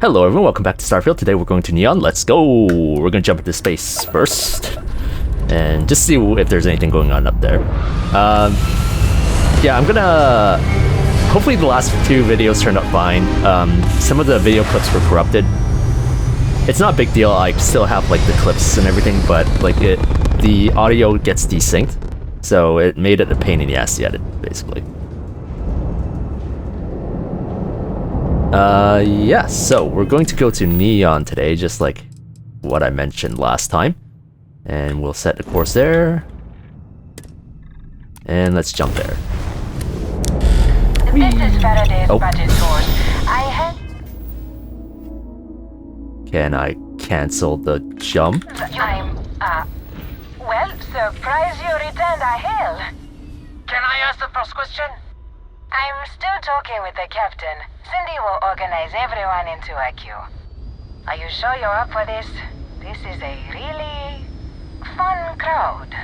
Hello everyone, welcome back to Starfield. Today we're going to Neon. Let's go! We're gonna jump into space first. And just see if there's anything going on up there. Yeah, I'm gonna... Hopefully the last two videos turned out fine. Some of the video clips were corrupted. It's not a big deal, I still have like the clips and everything, but like the audio gets desynced. So it made it a pain in the ass to edit, basically. Yeah, so we're going to go to Neon today, just like what I mentioned last time. And we'll set the course there. And let's jump there. This is Faraday's budget source. Can I cancel the jump? Well, surprise you returned a hail. Can I ask the first question? I'm still talking with the captain. Cindy will organize everyone into a queue. Are you sure you're up for this? This is a really fun crowd.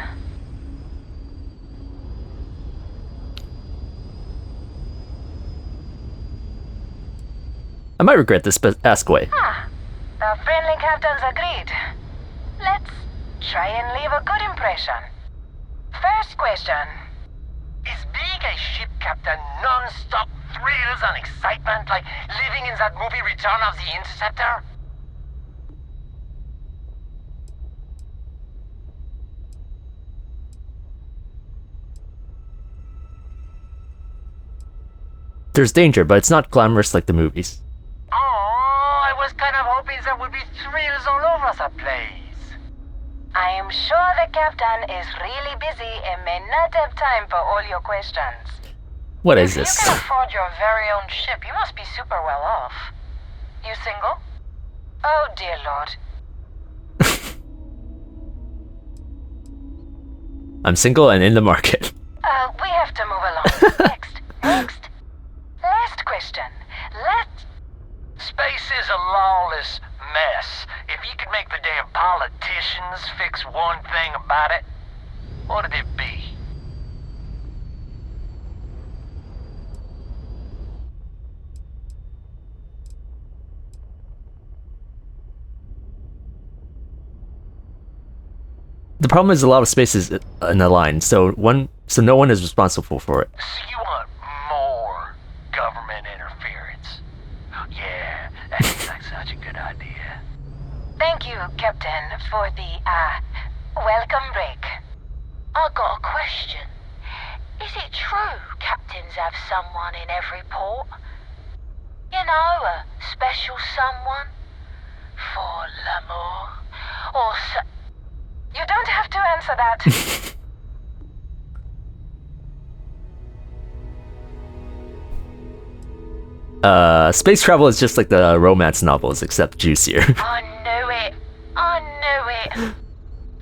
I might regret this, but ask away. The friendly captains agreed. Let's try and leave a good impression. First question. Is being a ship captain non-stop thrills and excitement like living in that movie Return of the Interceptor? There's danger, but it's not glamorous like the movies. Oh, I was kind of hoping there would be thrills all over the place. I am sure the captain is really busy and may not have time for all your questions. What is this? If you can afford your very own ship, you must be super well off. You single? Oh dear Lord. I'm single and in the market. We have to move along. Next. Last question. Space is a lawless mess. If you could make the damn politicians fix one thing about it, what'd it be? The problem is a lot of space is in a line, so no one is responsible for it. So you want more government interference? Yeah, that seems like such a good idea. Thank you, Captain, for the, welcome break. I got a question. Is it true captains have someone in every port? You know, a special someone? For l'amour? Or You don't have to answer that. Space travel is just like the romance novels, except juicier. I knew it.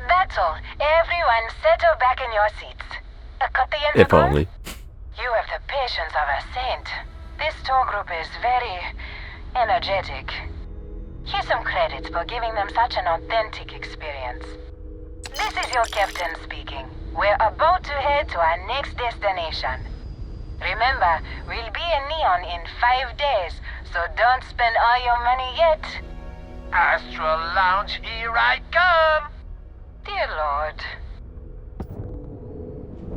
That's all. Everyone settle back in your seats. Cut the info. If only. You have the patience of a saint. This tour group is very energetic. Here's some credits for giving them such an authentic experience. This is your captain speaking. We're about to head to our next destination. Remember, we'll be in Neon in 5 days, so don't spend all your money yet. Astral Lounge, here I come! Dear Lord.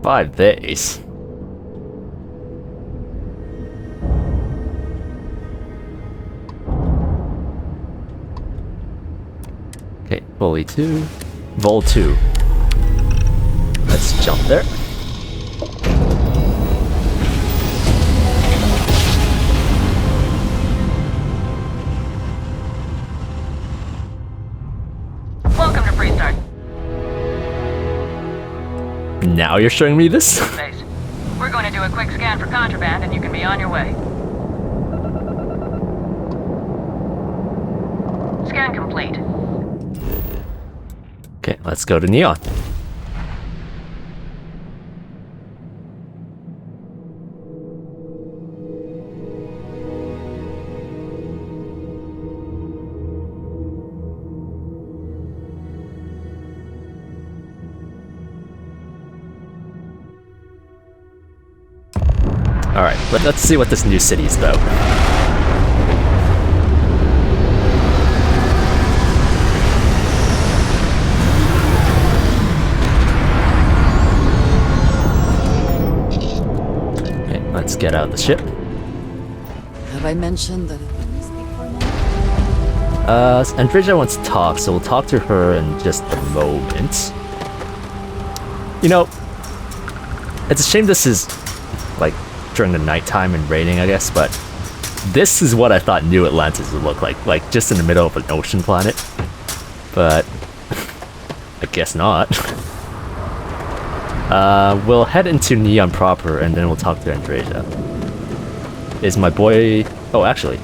5 days. Okay, Bully 2. Vol 2. Let's jump there. Welcome to Freestart. Now you're showing me this? Base. We're going to do a quick scan for contraband and you can be on your way. Scan complete. Okay, let's go to Neon. Alright, let's see what this new city is about. Let's get out of the ship. Have I mentioned that it was speak for a moment? Andrea wants to talk, so we'll talk to her in just a moment. You know, it's a shame this is, like, during the nighttime and raining, I guess, but this is what I thought New Atlantis would look like just in the middle of an ocean planet. But I guess not. We'll head into Neon proper, and then we'll talk to Andrea. Is my boy... Oh, actually.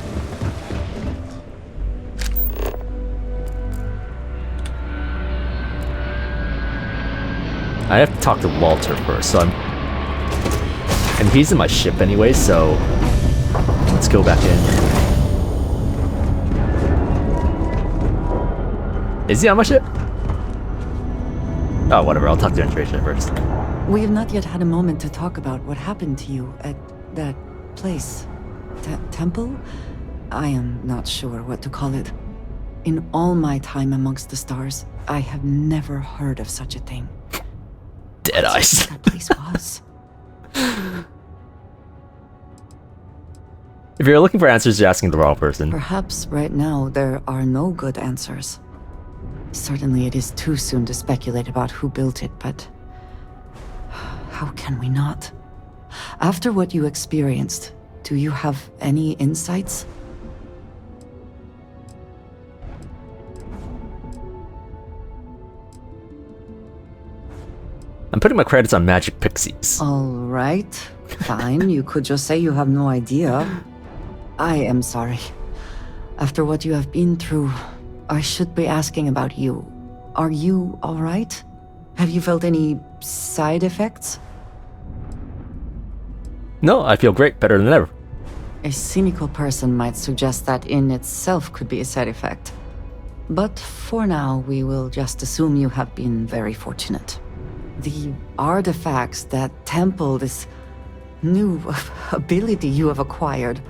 I have to talk to Walter first, so I'm... And he's in my ship anyway, so... Let's go back in. Is he on my ship? Oh, whatever, I'll talk to Andrea first. We have not yet had a moment to talk about what happened to you at that place. Temple? I am not sure what to call it. In all my time amongst the stars, I have never heard of such a thing. Dead eyes. That place was. If you're looking for answers, you're asking the wrong person. Perhaps right now there are no good answers. Certainly it is too soon to speculate about who built it, but how can we not? After what you experienced, do you have any insights? I'm putting my credits on Magic Pixies. All right, fine. You could just say you have no idea. I am sorry. After what you have been through, I should be asking about you. Are you all right? Have you felt any side effects? No, I feel great, better than ever. A cynical person might suggest that in itself could be a side effect. But for now, we will just assume you have been very fortunate. The artifacts, that temple, this new ability you have acquired,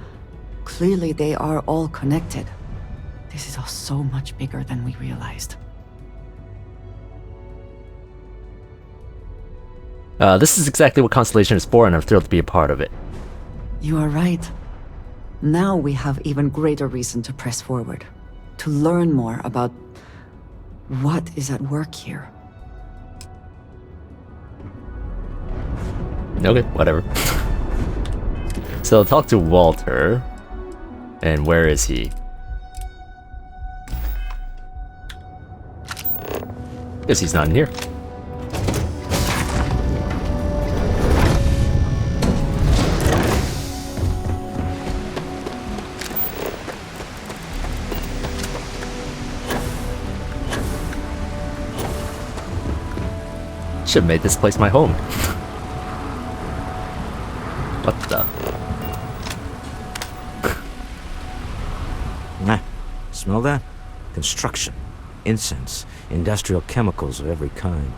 clearly they are all connected. This is all so much bigger than we realized. This is exactly what Constellation is for, and I'm thrilled to be a part of it. You are right. Now we have even greater reason to press forward, to learn more about what is at work here. Okay, whatever. So I'll talk to Walter. And where is he? Guess he's not in here. Should have made this place my home. What the? Smell that? Construction, incense, industrial chemicals of every kind.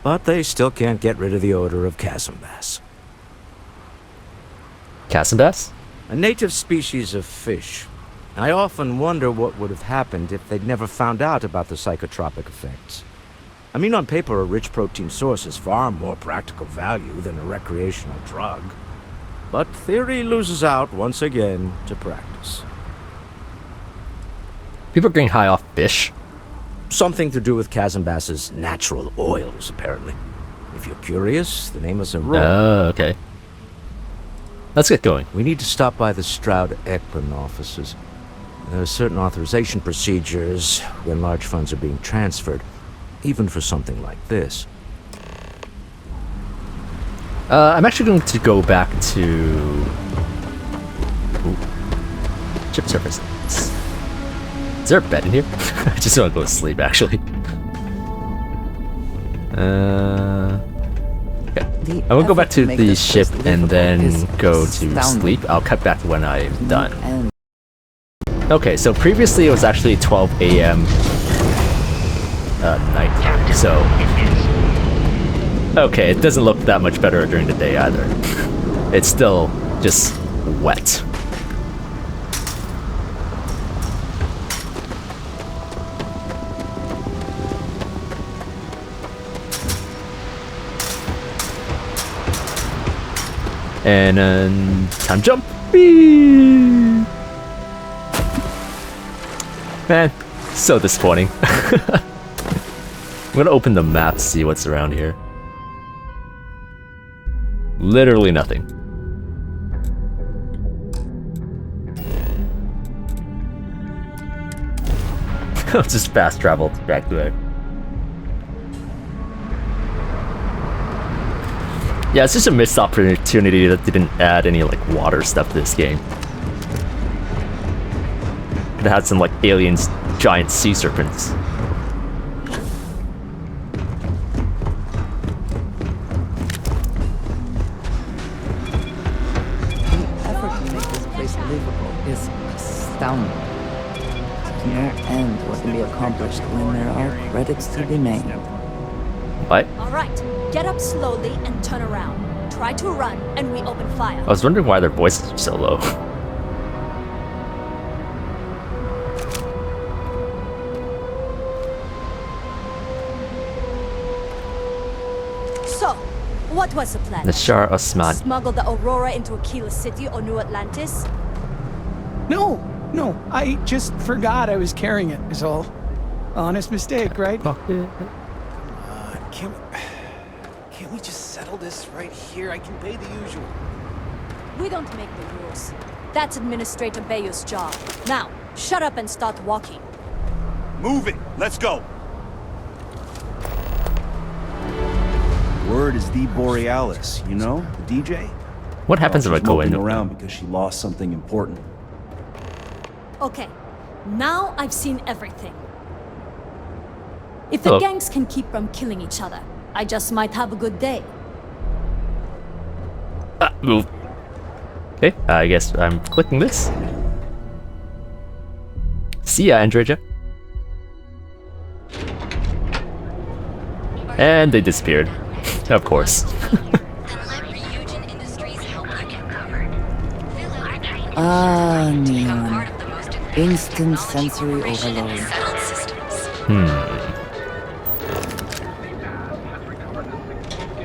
But they still can't get rid of the odor of chasm bass. Chasm bass? A native species of fish. I often wonder what would have happened if they'd never found out about the psychotropic effects. I mean, on paper, a rich protein source is far more practical value than a recreational drug. But theory loses out once again to practice. People are getting high off fish. Something to do with chasm bass's natural oils, apparently. If you're curious, the name is a roll. Okay. Let's get going. We need to stop by the Stroud-Ekman offices. There are certain authorization procedures when large funds are being transferred, even for something like this. I'm actually going to go back to... Ooh. Chip service. Is there a bed in here? I just want to go to sleep, actually. Okay. I will go back to the ship and then go to sleep. I'll cut back to when I'm done. Okay, so previously it was actually 12 a.m. Night, so... Okay, it doesn't look that much better during the day either. It's still just wet. And then time jump. Whee! Man, so disappointing. I'm gonna open the map to see what's around here. Literally nothing. I'll just fast travel back to there. Yeah, it's just a missed opportunity that didn't add any like water stuff to this game. Could have had some like aliens, giant sea serpents. The effort to make this place livable is astounding. Here and what can be accomplished when there are credits to be made. What? All right, get up slowly and turn around. Try to run, and we open fire. I was wondering why their voices are so low. So, what was the plan? Nashar Osman. Smuggle the Aurora into Aquila City or New Atlantis? No, I just forgot I was carrying it, is all. Honest mistake, right? Can't we just settle this right here? I can pay the usual. We don't make the rules. That's Administrator Bayou's job. Now, shut up and start walking. Move it! Let's go! Word is the Borealis, you know? The DJ? What happens if I She's go in? moping around because she lost something important. Okay, now I've seen everything. If the Hello. gangs can keep from killing each other, I just might have a good day. Move. Okay, I guess I'm clicking this. See ya, Android. And they disappeared. Of course. Ah, Neon. Instant sensory overload.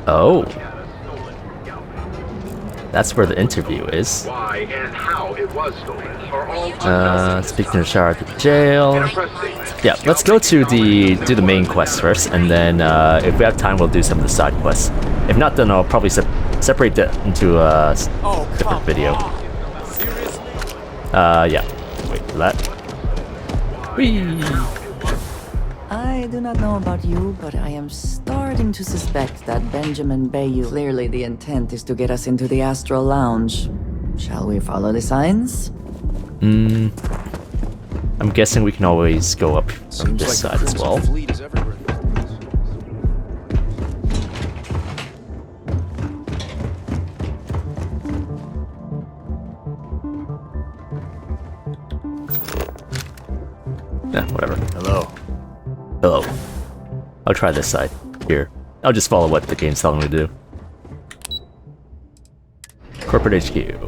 Oh. That's where the interview is. Why and how it was stolen are all Speaking to Shara at the jail. Yeah, let's go to do the main quest first, and then if we have time, we'll do some of the side quests. If not, then I'll probably separate that into a different video. Yeah. Wait for that. Whee! I do not know about you, but I am starting to suspect that Benjamin Bayou. Clearly the intent is to get us into the Astral Lounge. Shall we follow the signs? I'm guessing we can always go up from this side as well. Fleet is everywhere. Yeah, whatever. Hello. Hello. I'll try this side. Here. I'll just follow what the game's telling me to do. Corporate HQ.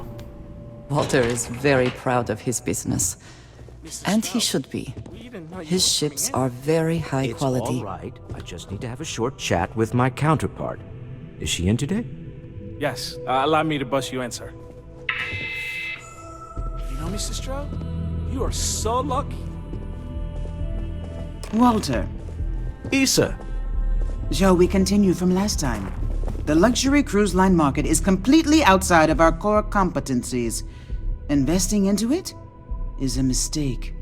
Walter is very proud of his business. And he should be. His ships are very high It's quality. all right. I just need to have a short chat with my counterpart. Is she in today? Yes, allow me to bust you in, sir. You know, Mr. Stroud, you are so lucky. Walter, Issa. shall we continue from last time? The luxury cruise line market is completely outside of our core competencies. Investing into it is a mistake.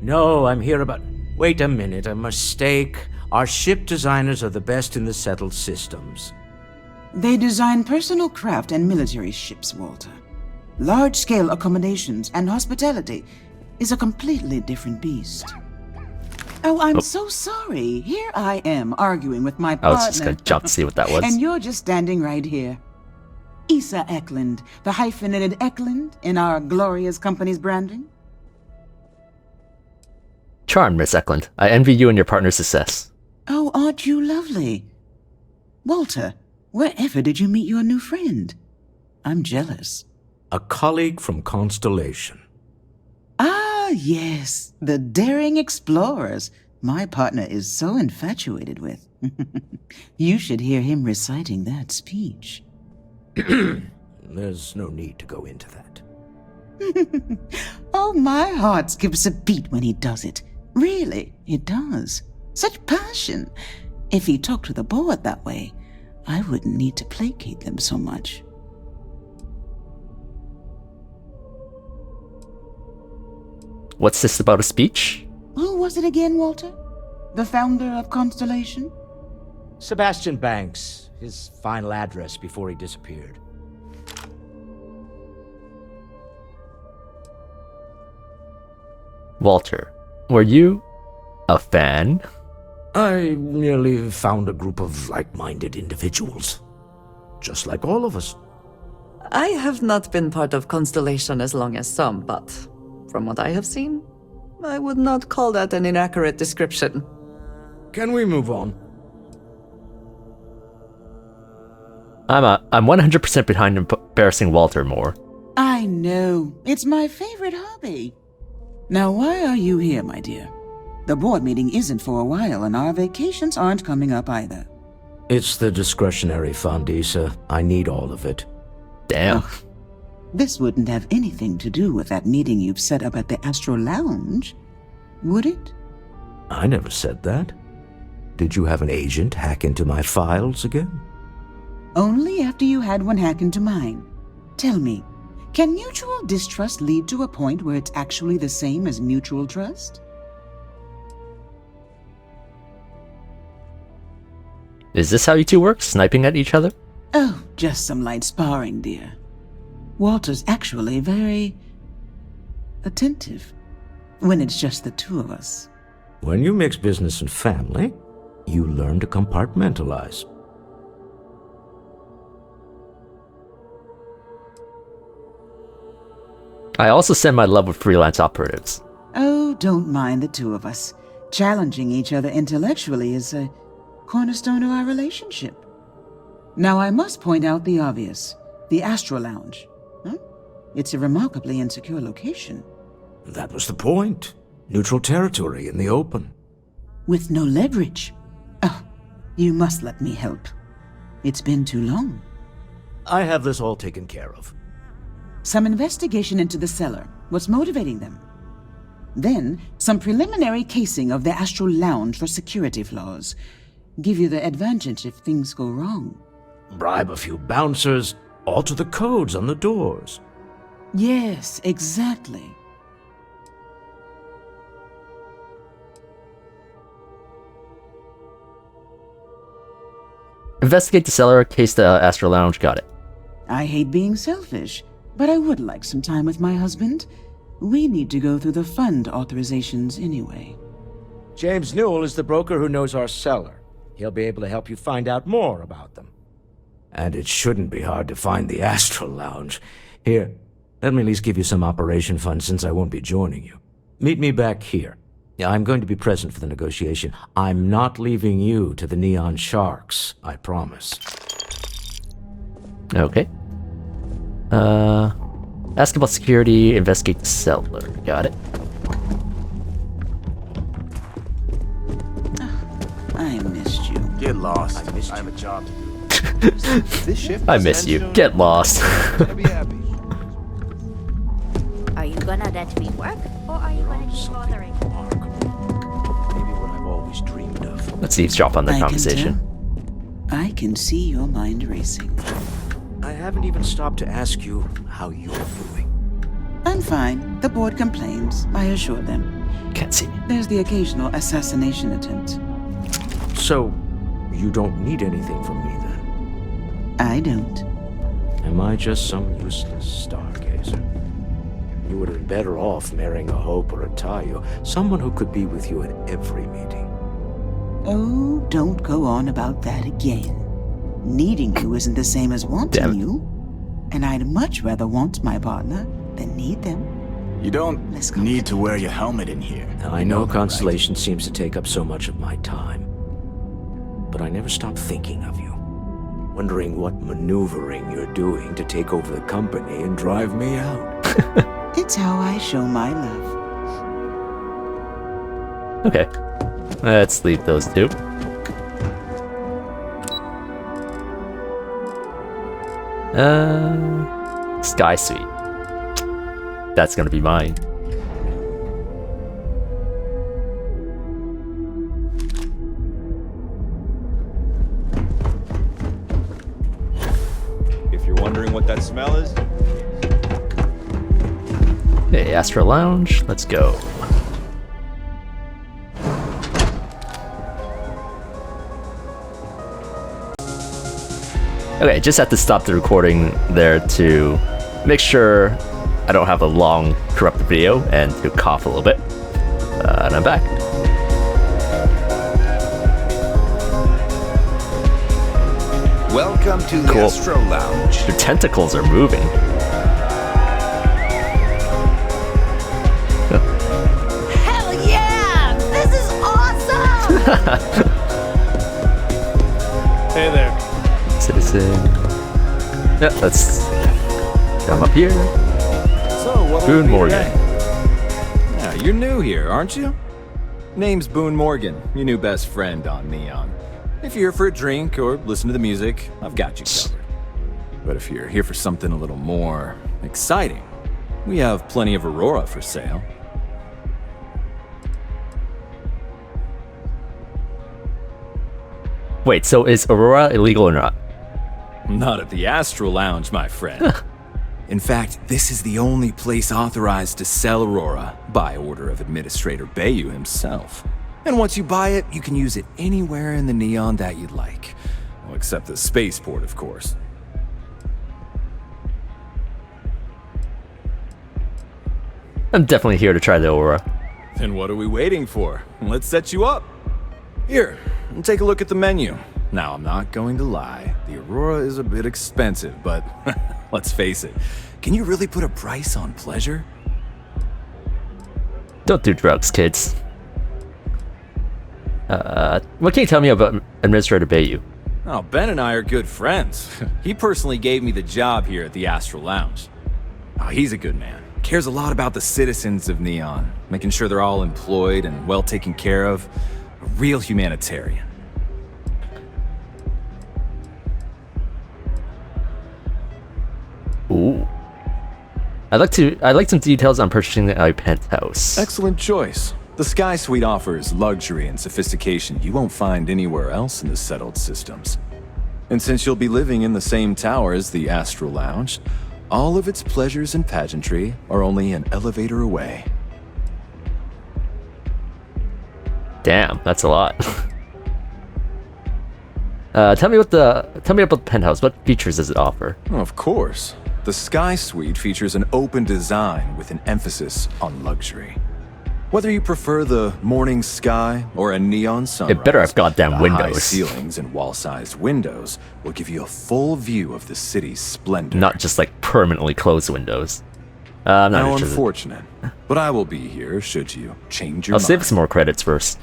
No, I'm here about... Wait a minute, a mistake. Our ship designers are the best in the settled systems. They design personal craft and military ships, Walter. Large-scale accommodations and hospitality is a completely different beast. Oh, I'm so sorry. Here I am arguing with my I partner. was just gonna jump to see what that was. And you're just standing right here. Issa Eklund, the hyphenated Eklund in our glorious company's branding. Charmed, Miss Eklund. I envy you and your partner's success. Oh, aren't you lovely? Walter, wherever did you meet your new friend? I'm jealous. A colleague from Constellation. Ah, yes, the daring explorers my partner is so infatuated with. You should hear him reciting that speech. There's no need to go into that. Oh, my heart skips a beat when he does it. Really, it does. Such passion. If he talked to the board that way, I wouldn't need to placate them so much. What's this about a speech? Who was it again, Walter? The founder of Constellation? Sebastian Banks, his final address before he disappeared. Walter, were you a fan? I merely found a group of like-minded individuals. Just like all of us. I have not been part of Constellation as long as some, but from what I have seen, I would not call that an inaccurate description. Can we move on? I'm 100% behind embarrassing Walter more. I know. It's my favorite hobby. Now, why are you here, my dear? The board meeting isn't for a while, and our vacations aren't coming up either. It's the discretionary fund, Issa. I need all of it. Damn. Oh, this wouldn't have anything to do with that meeting you've set up at the Astro Lounge, would it? I never said that. Did you have an agent hack into my files again? Only after you had one hack into mine. Tell me, can mutual distrust lead to a point where it's actually the same as mutual trust? Is this how you two work? Sniping at each other? Oh, just some light sparring, dear. Walter's actually very attentive when it's just the two of us. When you mix business and family, you learn to compartmentalize. I also send my love with freelance operatives. Oh, don't mind the two of us. Challenging each other intellectually is a cornerstone of our relationship. Now, I must point out the obvious. The Astro Lounge. Huh? It's a remarkably insecure location. That was the point. Neutral territory in the open. With no leverage. Oh, you must let me help. It's been too long. I have this all taken care of. Some investigation into the cellar. What's motivating them? Then, some preliminary casing of the Astro Lounge for security flaws. Give you the advantage if things go wrong. Bribe a few bouncers, alter the codes on the doors. Yes, exactly. Investigate the cellar, case the Astro Lounge, got it. I hate being selfish, but I would like some time with my husband. We need to go through the fund authorizations anyway. James Newell is the broker who knows our cellar. He'll be able to help you find out more about them. And it shouldn't be hard to find the Astral Lounge. Here, let me at least give you some operation funds since I won't be joining you. Meet me back here. I'm going to be present for the negotiation. I'm not leaving you to the Neon Sharks, I promise. Okay. Ask about security, investigate the cellar. Got it. I missed you. Get lost. I missed you. I have a job to do. This shift I must miss end you. soon. Get lost. Happy, happy. Are you gonna let me work, or are you gonna keep bothering? Maybe what I've always dreamed of. Let's eavesdrop on the I conversation. Can tell. I can see your mind racing. I haven't even stopped to ask you how you're doing. I'm fine. The board complains, I assure them. Can't see me. There's the occasional assassination attempt. So, you don't need anything from me then? I don't. Am I just some useless stargazer? You would have been better off marrying a Hope or a Tayo, someone who could be with you at every meeting. Oh, don't go on about that again. Needing you isn't the same as wanting Damn. you. And I'd much rather want my partner than need them. You don't Let's go. need to wear your helmet in here. I know Constellation seems to take up so much of my time. But I never stop thinking of you. Wondering what maneuvering you're doing to take over the company and drive me out. It's how I show my love. Okay. Let's leave those two. Sky Suite. That's gonna be mine. If you're wondering what that smell is, Hey, Astro Lounge, let's go. Okay, just have to stop the recording there to make sure I don't have a long corrupted video and to cough a little bit. And I'm back. Welcome to the Cool. Astro Lounge. The tentacles are moving. Hell yeah! This is awesome! hey there. Citizen. Yeah, let's come up here. So, what Boone Morgan. Yeah, you're new here, aren't you? Name's Boone Morgan, your new best friend on Neon. If you're here for a drink or listen to the music, I've got you covered. But if you're here for something a little more exciting, we have plenty of Aurora for sale. Wait, so is Aurora illegal or not? Not at the Astro Lounge, my friend. In fact, this is the only place authorized to sell Aurora by order of Administrator Bayou himself. And once you buy it, you can use it anywhere in the Neon that you'd like. Well, except the spaceport, of course. I'm definitely here to try the Aurora. Then what are we waiting for? Let's set you up. Here, take a look at the menu. Now, I'm not going to lie. The Aurora is a bit expensive, but let's face it. Can you really put a price on pleasure? Don't do drugs, kids. What can you tell me about Administrator Bayou? Oh, Ben and I are good friends. He personally gave me the job here at the Astro Lounge. Oh, he's a good man. Cares a lot about the citizens of Neon, making sure they're all employed and well taken care of. A real humanitarian. Ooh. I'd like some details on purchasing a penthouse. Excellent choice. The Sky Suite offers luxury and sophistication you won't find anywhere else in the settled systems. And since you'll be living in the same tower as the Astro Lounge, all of its pleasures and pageantry are only an elevator away. Damn, that's a lot. Tell me about the penthouse. What features does it offer? Of course. The Sky Suite features an open design with an emphasis on luxury. Whether you prefer the morning sky or a neon sunrise, It better have goddamn the high windows. ceilings and wall-sized windows will give you a full view of the city's splendor. Not just like permanently closed windows. I'm not How interested. unfortunate, but I will be here should you change your I'll mind. save some more credits first.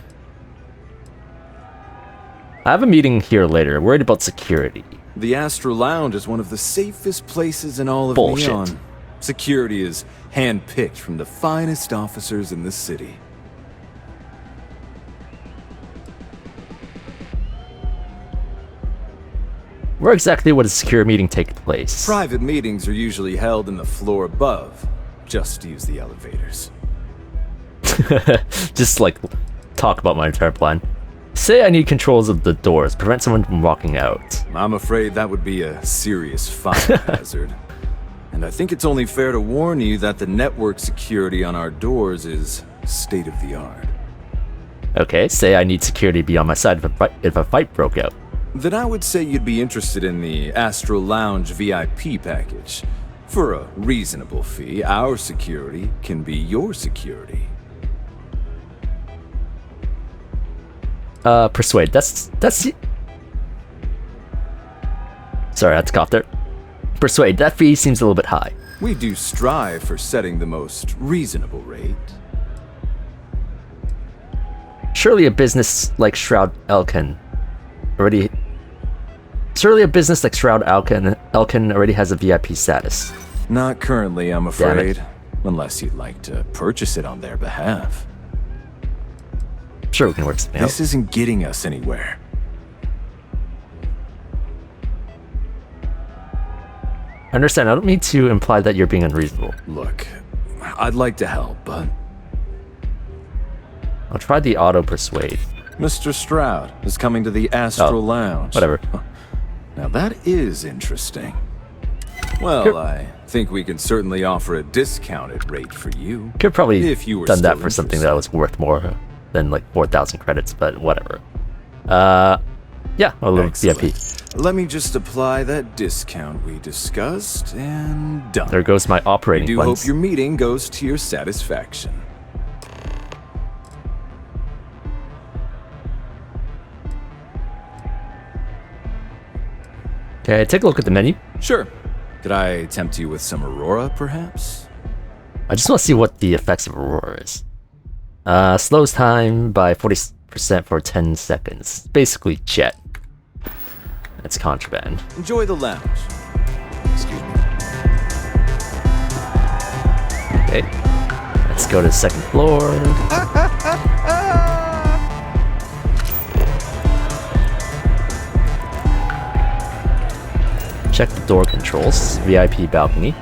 I have a meeting here later. Worried about security. The Astro Lounge is one of the safest places in all of Bullshit. Neon. Security is hand-picked from the finest officers in the city. Where exactly would a secure meeting take place? Private meetings are usually held in the floor above. Just use the elevators. Just like talk about my entire plan. Say I need controls of the doors, prevent someone from walking out. I'm afraid that would be a serious fire hazard. And I think it's only fair to warn you that the network security on our doors is state-of-the-art. Okay, say I need security to be on my side if a fight broke out. Then I would say you'd be interested in the Astro Lounge VIP package. For a reasonable fee, our security can be your security. Persuade. That's. Sorry, I had to cough there. Persuade. That fee seems a little bit high. We do strive for setting the most reasonable rate. Surely a business like Shroud Elkin already. Surely a business like Shroud Elkin already has a VIP status. Not currently, I'm Damn it. afraid. Unless you'd like to purchase it on their behalf. Sure, we can work something out. This isn't getting us anywhere. I understand. I don't mean to imply that you're being unreasonable. Look, I'd like to help, but... I'll try the auto persuade. Mr. Stroud is coming to the Astral Lounge. Whatever. Now that is interesting. Well, Here. I think we can certainly offer a discounted rate for you. Could probably if you were done that still for something that interested. was worth more than like 4,000 credits, but whatever. Yeah, a little Excellent. VIP. Let me just apply that discount we discussed, and done. There goes my I operating do funds. hope your meeting goes to your satisfaction. Okay, take a look at the menu. Sure. Could I tempt you with some Aurora, perhaps? I just want to see what the effects of Aurora is. Slows time by 40% for 10 seconds. Basically jet. That's contraband. Enjoy the lounge. Excuse me. Okay. Let's go to the second floor. Check the door controls. VIP balcony.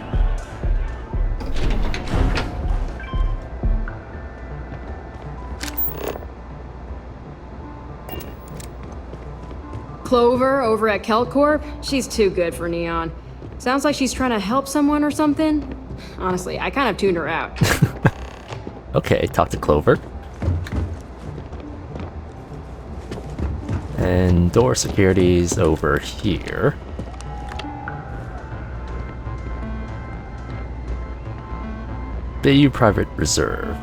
Clover over at Kelcorp? She's too good for Neon. Sounds like she's trying to help someone or something. Honestly, I kind of tuned her out. Okay, talk to Clover. And door security's over here. Bayou Private Reserve.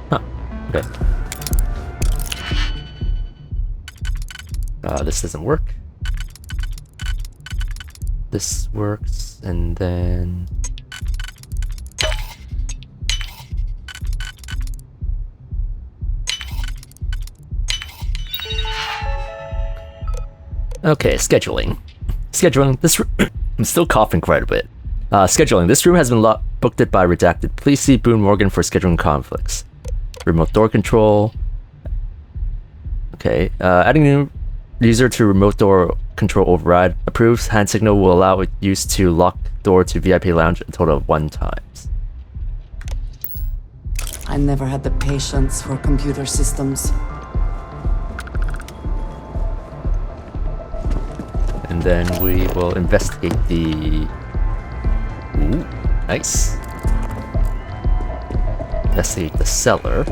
Huh, okay. This doesn't work. This works, and then... Okay, scheduling. Scheduling, this I'm still coughing quite a bit. Scheduling, this room has been booked it by redacted. Please see Boone Morgan for scheduling conflicts. Remote door control. Okay, adding new user to remote door control override. Approves hand signal will allow use to lock door to VIP lounge a total of 1 time. I never had the patience for computer systems. And then we will investigate the... Ooh, nice. Investigate the cellar.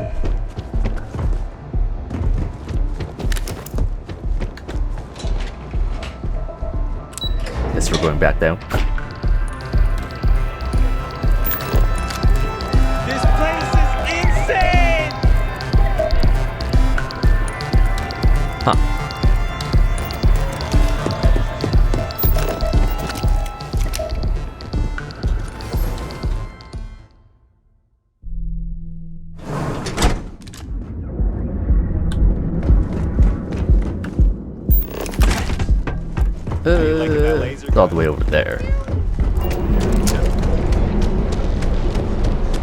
Guess we're going back down. This place is insane! Huh. It's all the way over there.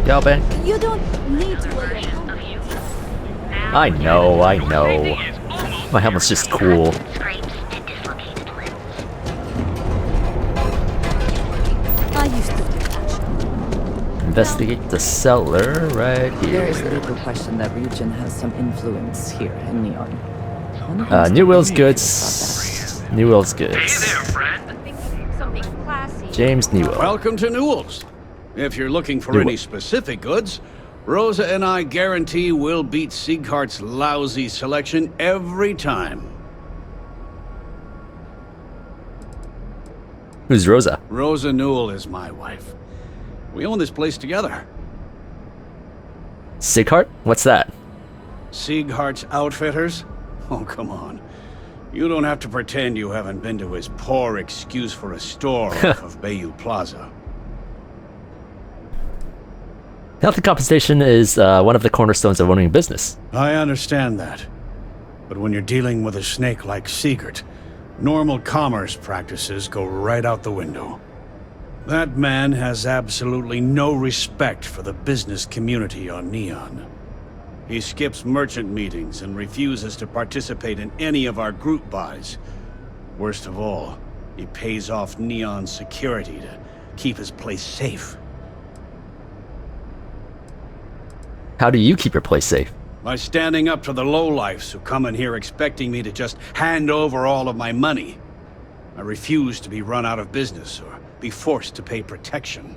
Y'all bank. You don't need to wear your helmet. I know. My helmet's just cool. I used to do that. Investigate the cellar right There is here. little question that Ryujin has some influence here in Neon. New Will's goods. New Will's goods. Something classy. James Newell. Welcome to Newell's. If you're looking for any specific goods, Rosa and I guarantee we'll beat Sieghart's lousy selection every time. Who's Rosa? Rosa Newell is my wife. We own this place together. Sighart? What's that? Sieghart's Outfitters? Oh, come on. You don't have to pretend you haven't been to his poor excuse for a store off of Bayou Plaza. Healthy compensation is one of the cornerstones of owning a business. I understand that. But when you're dealing with a snake like Siegert, normal commerce practices go right out the window. That man has absolutely no respect for the business community on Neon. He skips merchant meetings and refuses to participate in any of our group buys. Worst of all, He pays off Neon security to keep his place safe. How do you keep your place safe? By standing up to the lowlifes who come in here expecting me to just hand over all of my money. I refuse to be run out of business or be forced to pay protection.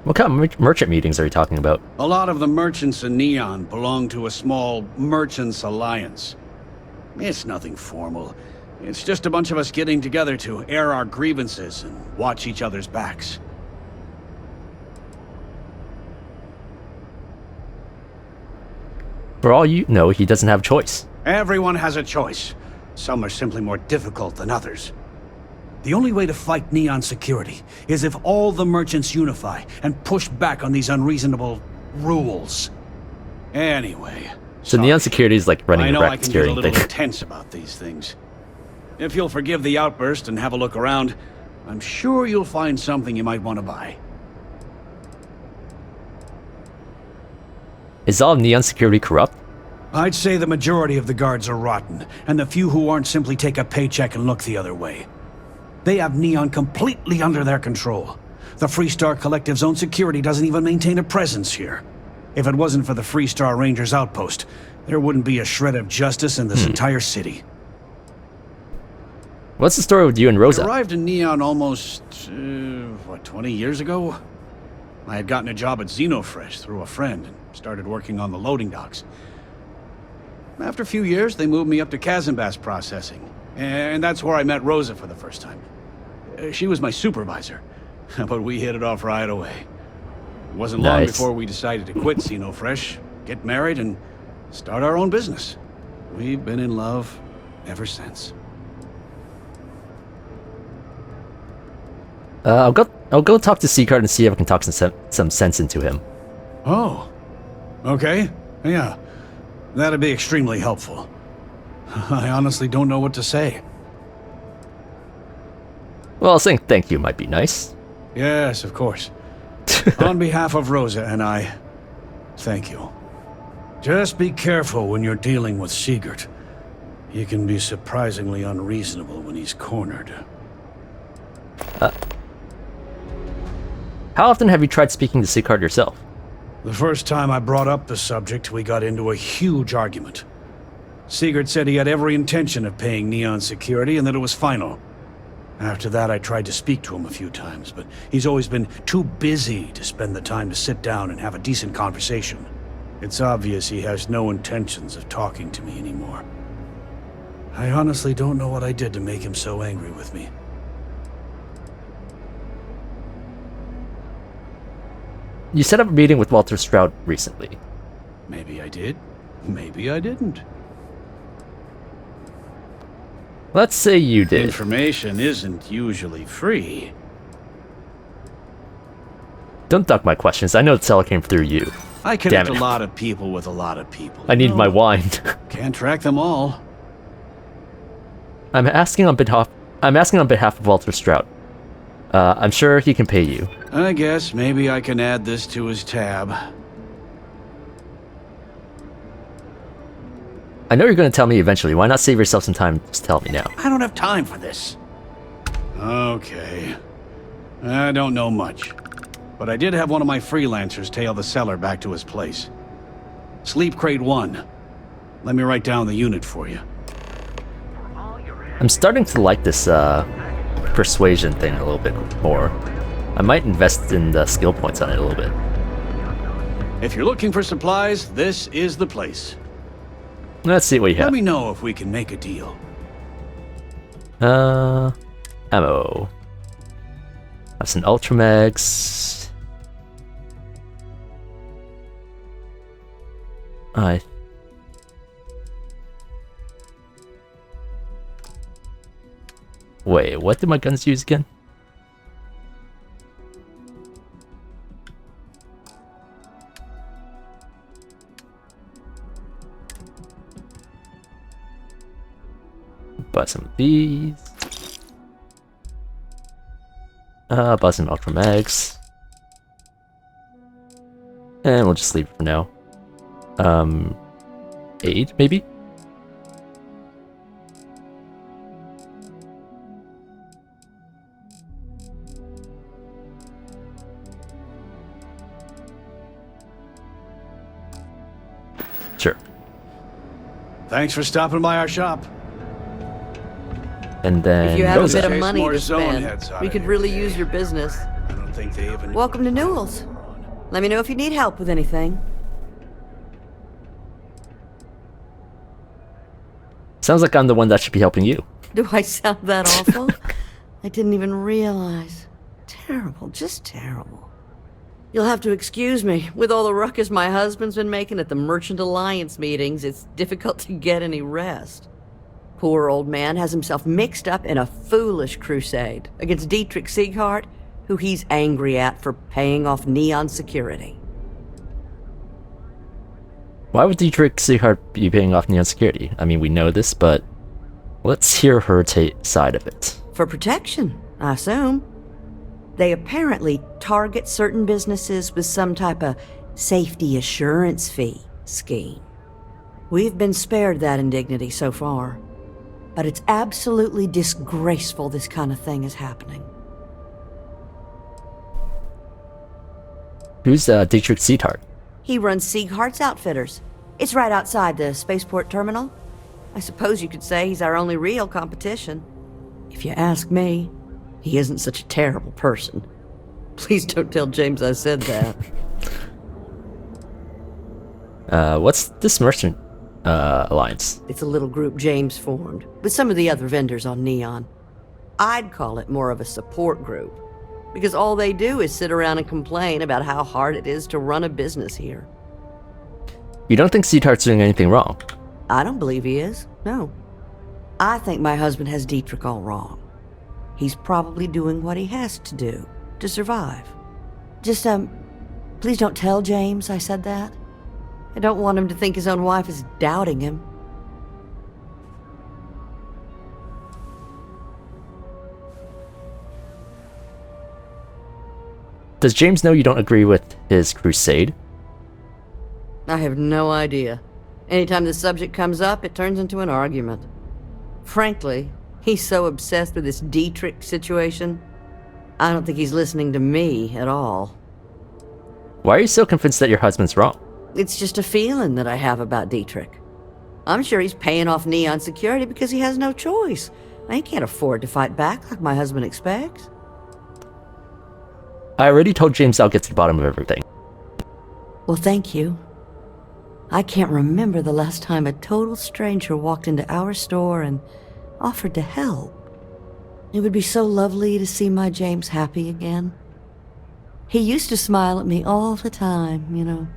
What kind of merchant meetings are you talking about? A lot of the merchants in Neon belong to a small merchants alliance. It's nothing formal. It's just a bunch of us getting together to air our grievances and watch each other's backs. For all you know, he doesn't have a choice. Everyone has a choice. Some are simply more difficult than others. The only way to fight Neon security is if all the merchants unify and push back on these unreasonable rules. Anyway. So Neon security is like running a I can get a little thing. intense about these things. If you'll forgive the outburst and have a look around, I'm sure you'll find something you might want to buy. Is all of Neon security corrupt? I'd say the majority of the guards are rotten, and the few who aren't simply take a paycheck and look the other way. They have Neon completely under their control. The Freestar Collective's own security doesn't even maintain a presence here. If it wasn't for the Freestar Rangers outpost, there wouldn't be a shred of justice in this entire city. What's the story with you and Rosa? I arrived in Neon almost, 20 years ago? I had gotten a job at Xenofresh through a friend and started working on the loading docks. After a few years, they moved me up to Kazanbas processing, and that's where I met Rosa for the first time. She was my supervisor, but we hit it off right away. It wasn't long before we decided to quit Xenofresh, get married, and start our own business. We've been in love ever since. I'll go talk to Seacard and see if I can talk some sense into him. Oh, okay, yeah. That'd be extremely helpful. I honestly don't know what to say. Well, saying thank you might be nice. Yes, of course. On behalf of Rosa and I, thank you. Just be careful when you're dealing with Sigurd. He can be surprisingly unreasonable when he's cornered. How often have you tried speaking to Seacard yourself? The first time I brought up the subject, we got into a huge argument. Sigurd said he had every intention of paying Neon security and that it was final. After that, I tried to speak to him a few times, but he's always been too busy to spend the time to sit down and have a decent conversation. It's obvious he has no intentions of talking to me anymore. I honestly don't know what I did to make him so angry with me. You set up a meeting with Walter Stroud recently. Maybe I did. Maybe I didn't. Let's say you did. Information isn't usually free. Don't duck my questions. I know the seller came through you. I connect a lot of people with a lot of people. I need my wine. Can't track them all. I'm asking on behalf of Walter Stroud. I'm sure he can pay you. I guess maybe I can add this to his tab. I know you're going to tell me eventually. Why not save yourself some time? Just tell me now. I don't have time for this. Okay. I don't know much. But I did have one of my freelancers tail the seller back to his place. Sleep Crate 1. Let me write down the unit for you. I'm starting to like this persuasion thing a little bit more. I might invest in the skill points on it a little bit. If you're looking for supplies, this is the place. Let's see what you have. Let me know if we can make a deal. Ammo. That's an Ultramags. Wait, what did my guns use again? Buy some of these. Buy some Ultramags. And we'll just leave it for now. Aid, maybe? Sure. Thanks for stopping by our shop. And then If you have a Rosa. bit of money More to zone spend, heads out we of could here really today. use your business. I don't think they even... Welcome to Newell's. Let me know if you need help with anything. Sounds like I'm the one that should be helping you. Do I sound that awful? I didn't even realize. Terrible, just terrible. You'll have to excuse me. With all the ruckus my husband's been making at the Merchant Alliance meetings, it's difficult to get any rest. Poor old man has himself mixed up in a foolish crusade against Dietrich Sieghart, who he's angry at for paying off Neon security. Why would Dietrich Sieghart be paying off Neon security? I mean, we know this, but let's hear her side of it. For protection, I assume. They apparently target certain businesses with some type of safety assurance fee scheme. We've been spared that indignity so far, but it's absolutely disgraceful this kind of thing is happening. Who's Dietrich Sieghart? He runs Sieghart's Outfitters. It's right outside the spaceport terminal. I suppose you could say he's our only real competition. If you ask me, he isn't such a terrible person. Please don't tell James I said that. What's this merchant alliance? It's a little group James formed, with some of the other vendors on Neon. I'd call it more of a support group, because all they do is sit around and complain about how hard it is to run a business here. You don't think Sieghart's doing anything wrong? I don't believe he is, no. I think my husband has Dietrich all wrong. He's probably doing what he has to do to survive. Just, please don't tell James I said that. I don't want him to think his own wife is doubting him. Does James know you don't agree with his crusade? I have no idea. Anytime the subject comes up, it turns into an argument. Frankly, he's so obsessed with this Dietrich situation, I don't think he's listening to me at all. Why are you so convinced that your husband's wrong? It's just a feeling that I have about Dietrich. I'm sure he's paying off Neon security because he has no choice. He can't afford to fight back like my husband expects. I already told James I'll get to the bottom of everything. Well, thank you. I can't remember the last time a total stranger walked into our store and offered to help. It would be so lovely to see my James happy again. He used to smile at me all the time, you know.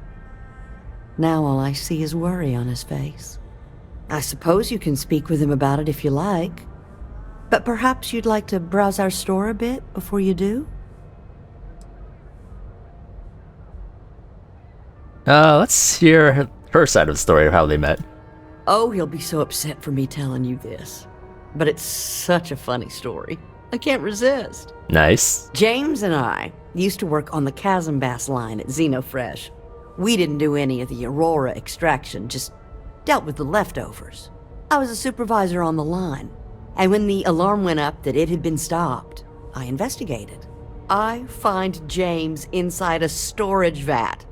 Now all I see is worry on his face. I suppose you can speak with him about it if you like. But perhaps you'd like to browse our store a bit before you do? Let's hear her side of the story of how they met. Oh, he'll be so upset for me telling you this. But it's such a funny story. I can't resist. Nice. James and I used to work on the Chasm Bass line at Xenofresh. We didn't do any of the Aurora extraction, just dealt with the leftovers. I was a supervisor on the line, and when the alarm went up that it had been stopped, I investigated. I find James inside a storage vat,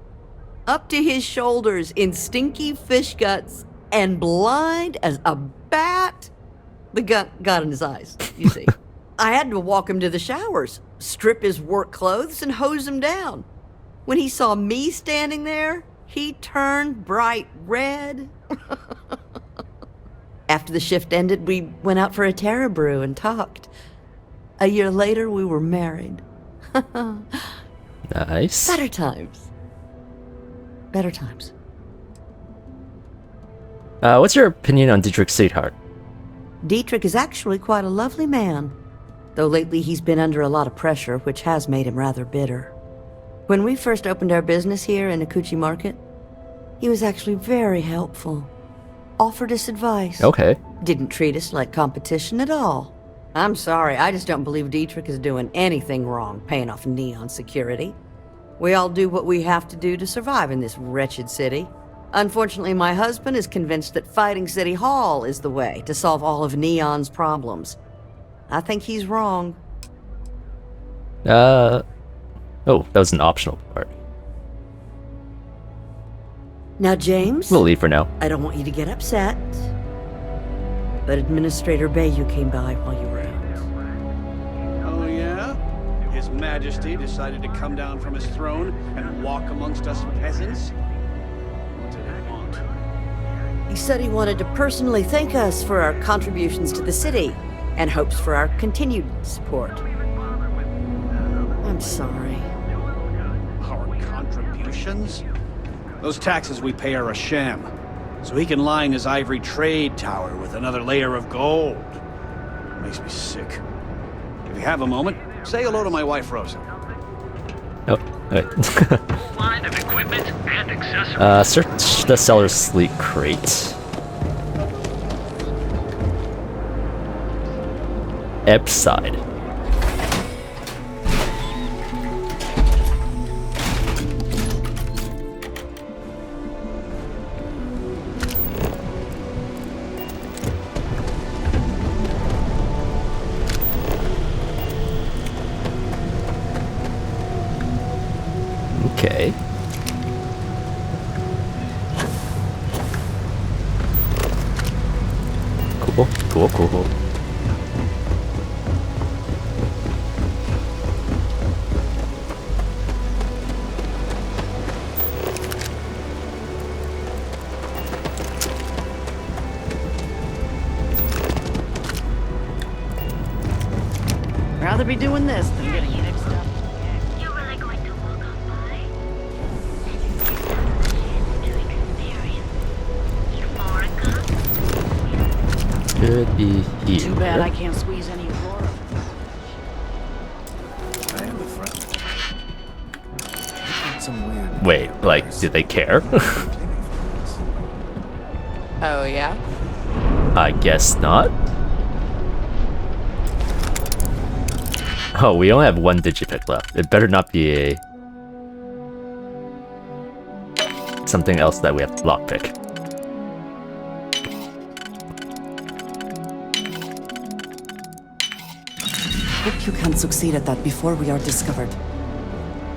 up to his shoulders in stinky fish guts and blind as a bat. The gut got in his eyes, you see. I had to walk him to the showers, strip his work clothes, and hose him down. When he saw me standing there, he turned bright red. After the shift ended, we went out for a Terra brew and talked. A year later, we were married. Nice. Better times. Better times. What's your opinion on Dietrich Sieghart? Dietrich is actually quite a lovely man, though lately he's been under a lot of pressure, which has made him rather bitter. When we first opened our business here in Akuchi Market, he was actually very helpful. Offered us advice. Okay. Didn't treat us like competition at all. I'm sorry, I just don't believe Dietrich is doing anything wrong paying off Neon security. We all do what we have to do to survive in this wretched city. Unfortunately, my husband is convinced that fighting City Hall is the way to solve all of Neon's problems. I think he's wrong. Oh, that was an optional part. Now, James? We'll leave for now. I don't want you to get upset. But Administrator Bayou came by while you were out. Oh, yeah? His Majesty decided to come down from his throne and walk amongst us peasants? What did he want? He said he wanted to personally thank us for our contributions to the city and hopes for our continued support. I'm sorry. Our contributions? Those taxes we pay are a sham, so he can line his ivory trade tower with another layer of gold. It makes me sick. If you have a moment, say hello to my wife, Rosa. Oh, wait. Line of equipment and accessories. Search the seller's sleep crate. Ebb side. Okay. Cool. Rather be doing this than getting mixed up. You really going to walk on by? Should be here. Too bad I can't squeeze any Aurora. I am the front. Some weird. Wait, like, do they care? Oh, yeah? I guess not. Oh, we only have one digipick left. It better not be a... something else that we have to lockpick. Hope you can succeed at that before we are discovered.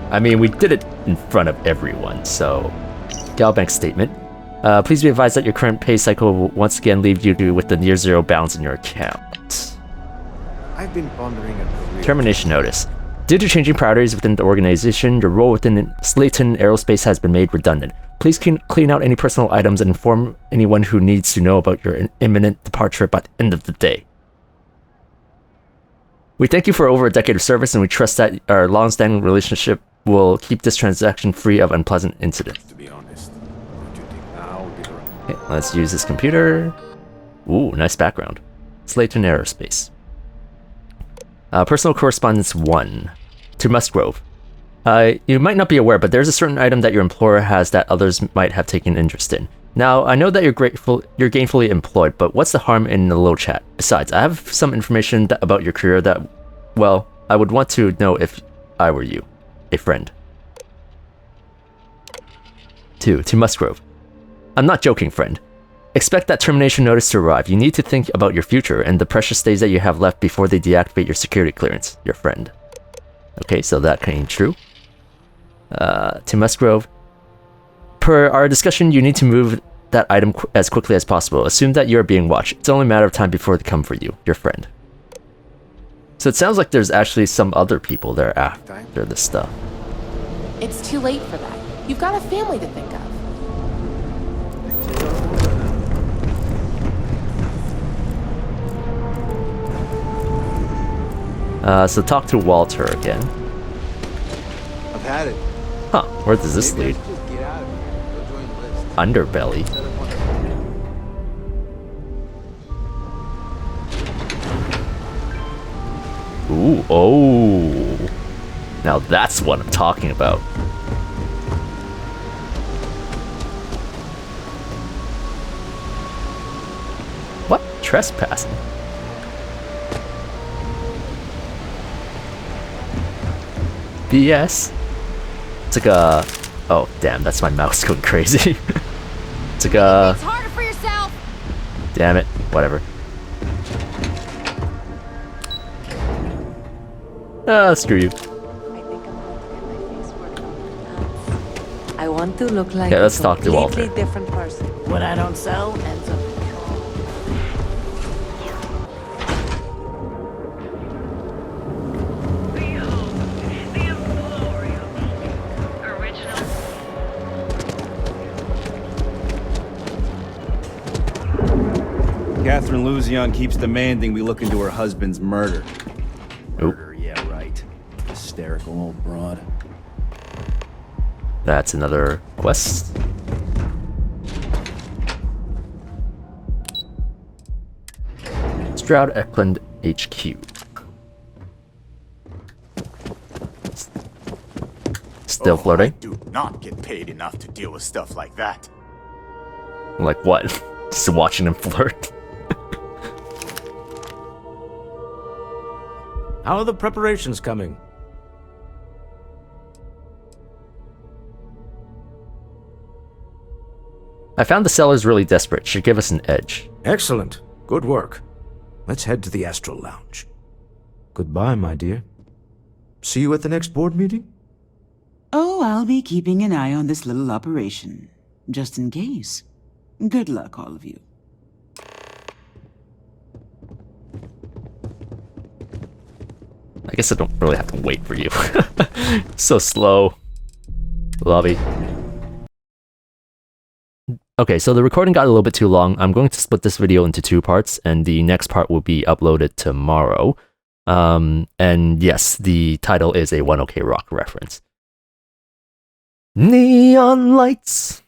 I mean, we did it in front of everyone, so... Galbank statement. Please be advised that your current pay cycle will once again leave you with the near zero balance in your account. I've been pondering a career. Termination notice. Due to changing priorities within the organization, your role within Slayton Aerospace has been made redundant. Please clean out any personal items and inform anyone who needs to know about your imminent departure by the end of the day. We thank you for over a decade of service, and we trust that our long-standing relationship will keep this transaction free of unpleasant incidents. To be honest, don't you think now would be the right... Okay, let's use this computer. Ooh, nice background. Slayton Aerospace. Personal correspondence 1. To Musgrove. You might not be aware, but there's a certain item that your employer has that others might have taken interest in. Now, I know that you're gainfully employed, but what's the harm in a little chat? Besides, I have some information about your career that, well, I would want to know if I were you. A friend. 2. To Musgrove. I'm not joking, friend. Expect that termination notice to arrive. You need to think about your future and the precious days that you have left before they deactivate your security clearance. Your friend. Okay, so that came true. To Musgrove. Per our discussion, you need to move that item as quickly as possible. Assume that you are being watched. It's only a matter of time before they come for you. Your friend. So it sounds like there's actually some other people there after this stuff. It's too late for that. You've got a family to think of. So talk to Walter again. I've had it. Huh, where does this lead? Underbelly. Ooh, oh. Now that's what I'm talking about. What? Trespassing? BS? It's like a... Oh, damn, that's my mouse going crazy. It's like a... It's harder for yourself! Damn it, whatever. Screw you. I want to look like Yeah, a let's talk to Walter. completely different person. What I don't sell ends up. Catherine Luzion keeps demanding we look into her husband's murder. Oop. Murder, yeah, right. Hysterical old broad. That's another quest. Stroud Eklund HQ. Still floating? I do not get paid enough to deal with stuff like that. Like what? Just watching him flirt. How are the preparations coming? I found the seller's really desperate. Should give us an edge. Excellent. Good work. Let's head to the Astral Lounge. Goodbye, my dear. See you at the next board meeting? Oh, I'll be keeping an eye on this little operation, just in case. Good luck, all of you. I guess I don't really have to wait for you. So slow. Lobby. Okay, so the recording got a little bit too long. I'm going to split this video into 2 parts, and the next part will be uploaded tomorrow. And yes, the title is a 1OK Rock reference. Neon lights!